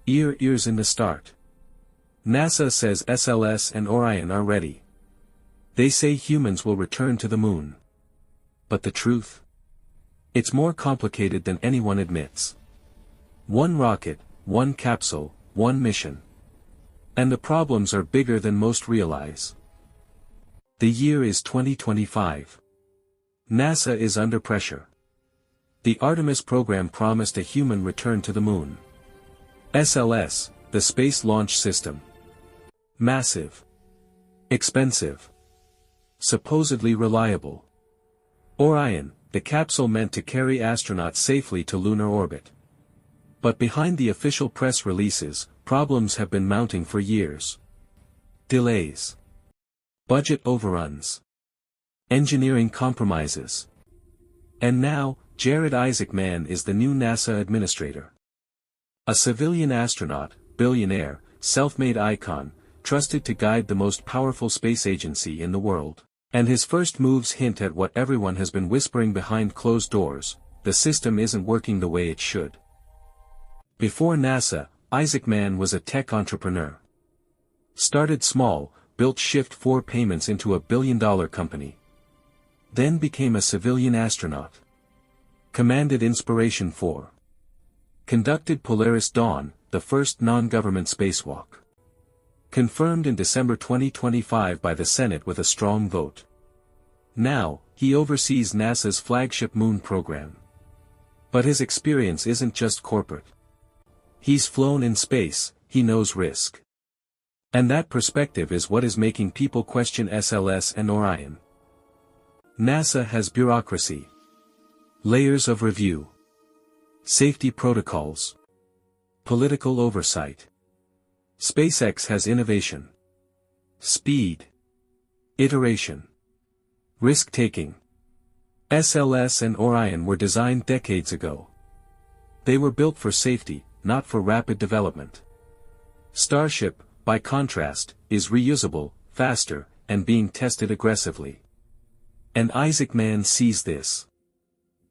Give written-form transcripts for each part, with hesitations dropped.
Ears in the start. NASA says SLS and Orion are ready. They say humans will return to the moon. But the truth? It's more complicated than anyone admits. One rocket, one capsule, one mission. And the problems are bigger than most realize. The year is 2025. NASA is under pressure. The Artemis program promised a human return to the moon. SLS, the Space Launch System. Massive. Expensive. Supposedly reliable. Orion, the capsule meant to carry astronauts safely to lunar orbit. But behind the official press releases, problems have been mounting for years. Delays. Budget overruns. Engineering compromises. And now, Jared Isaacman is the new NASA administrator. A civilian astronaut, billionaire, self-made icon, trusted to guide the most powerful space agency in the world. And his first moves hint at what everyone has been whispering behind closed doors: the system isn't working the way it should. Before NASA, Isaacman was a tech entrepreneur. Started small, built Shift-4 payments into $1 billion company. Then became a civilian astronaut. Commanded Inspiration 4. Conducted Polaris Dawn, the first non-government spacewalk. Confirmed in December 2025 by the Senate with a strong vote. Now, he oversees NASA's flagship moon program. But his experience isn't just corporate. He's flown in space, he knows risk. And that perspective is what is making people question SLS and Orion. NASA has bureaucracy. Layers of review. Safety protocols. Political oversight. SpaceX has innovation. Speed. Iteration. Risk-taking. SLS and Orion were designed decades ago. They were built for safety, not for rapid development. Starship, by contrast, is reusable, faster, and being tested aggressively. And Isaacman sees this.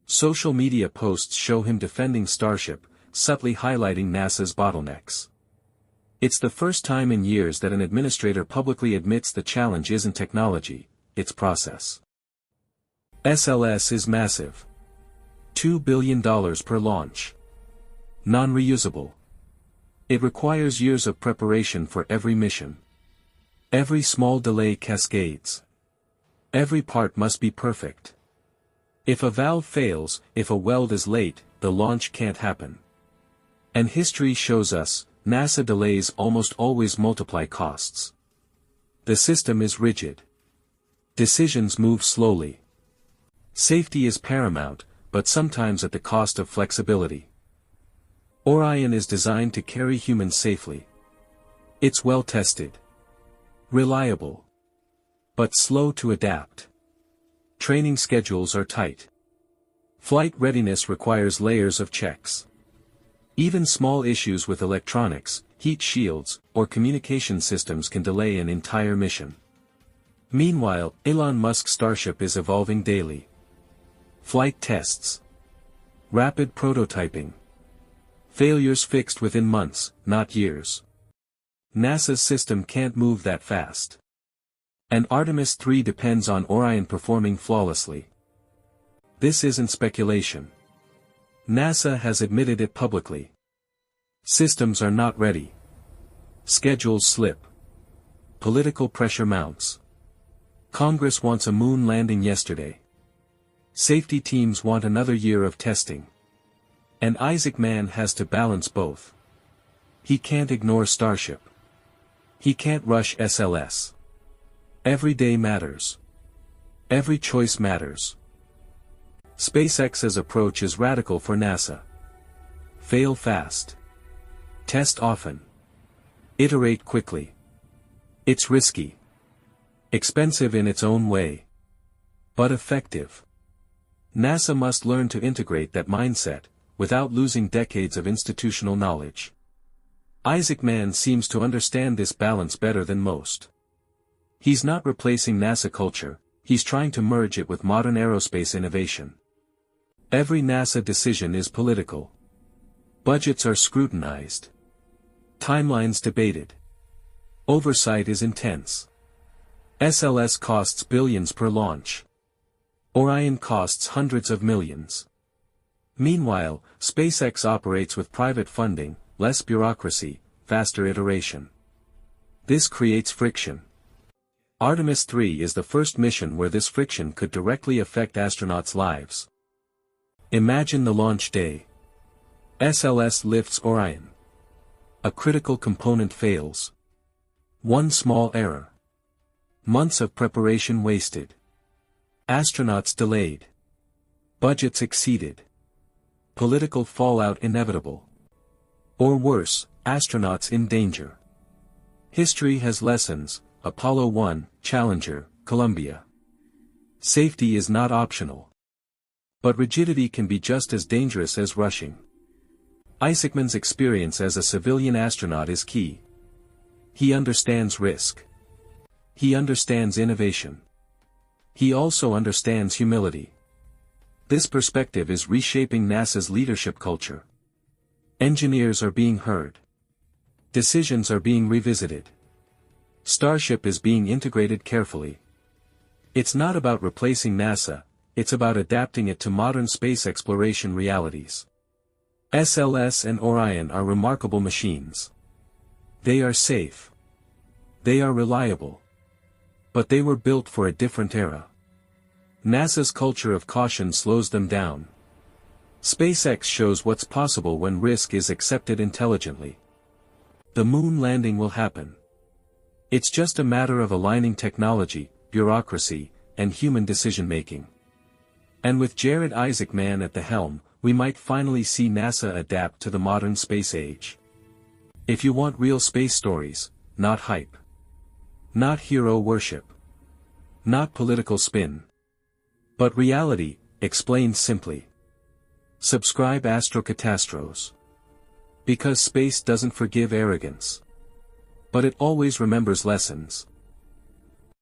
Social media posts show him defending Starship, subtly highlighting NASA's bottlenecks. It's the first time in years that an administrator publicly admits the challenge isn't technology, it's process. SLS is massive. $2 billion per launch. Non-reusable. It requires years of preparation for every mission. Every small delay cascades. Every part must be perfect. If a valve fails, if a weld is late, the launch can't happen. And history shows us, NASA delays almost always multiply costs. The system is rigid. Decisions move slowly. Safety is paramount, but sometimes at the cost of flexibility. Orion is designed to carry humans safely. It's well tested. Reliable. But slow to adapt. Training schedules are tight. Flight readiness requires layers of checks. Even small issues with electronics, heat shields, or communication systems can delay an entire mission. Meanwhile, Elon Musk's Starship is evolving daily. Flight tests. Rapid prototyping. Failures fixed within months, not years. NASA's system can't move that fast. And Artemis III depends on Orion performing flawlessly. This isn't speculation. NASA has admitted it publicly. Systems are not ready. Schedules slip. Political pressure mounts. Congress wants a moon landing yesterday. Safety teams want another year of testing. And Isaacman has to balance both. He can't ignore Starship. He can't rush SLS. Every day matters. Every choice matters. SpaceX's approach is radical for NASA. Fail fast. Test often. Iterate quickly. It's risky. Expensive in its own way. But effective. NASA must learn to integrate that mindset, without losing decades of institutional knowledge. Isaacman seems to understand this balance better than most. He's not replacing NASA culture, he's trying to merge it with modern aerospace innovation. Every NASA decision is political. Budgets are scrutinized. Timelines debated. Oversight is intense. SLS costs billions per launch. Orion costs hundreds of millions. Meanwhile, SpaceX operates with private funding, less bureaucracy, faster iteration. This creates friction. Artemis III is the first mission where this friction could directly affect astronauts' lives. Imagine the launch day. SLS lifts Orion. A critical component fails. One small error. Months of preparation wasted. Astronauts delayed. Budgets exceeded. Political fallout inevitable. Or worse, astronauts in danger. History has lessons: Apollo 1, Challenger, Columbia. Safety is not optional. But rigidity can be just as dangerous as rushing. Isaacman's experience as a civilian astronaut is key. He understands risk. He understands innovation. He also understands humility. This perspective is reshaping NASA's leadership culture. Engineers are being heard. Decisions are being revisited. Starship is being integrated carefully. It's not about replacing NASA, it's about adapting it to modern space exploration realities. SLS and Orion are remarkable machines. They are safe. They are reliable. But they were built for a different era. NASA's culture of caution slows them down. SpaceX shows what's possible when risk is accepted intelligently. The moon landing will happen. It's just a matter of aligning technology, bureaucracy, and human decision-making. And with Jared Isaacman at the helm, we might finally see NASA adapt to the modern space age. If you want real space stories, not hype. Not hero worship. Not political spin. But reality, explained simply. Subscribe Astrocatastros. Because space doesn't forgive arrogance. But it always remembers lessons.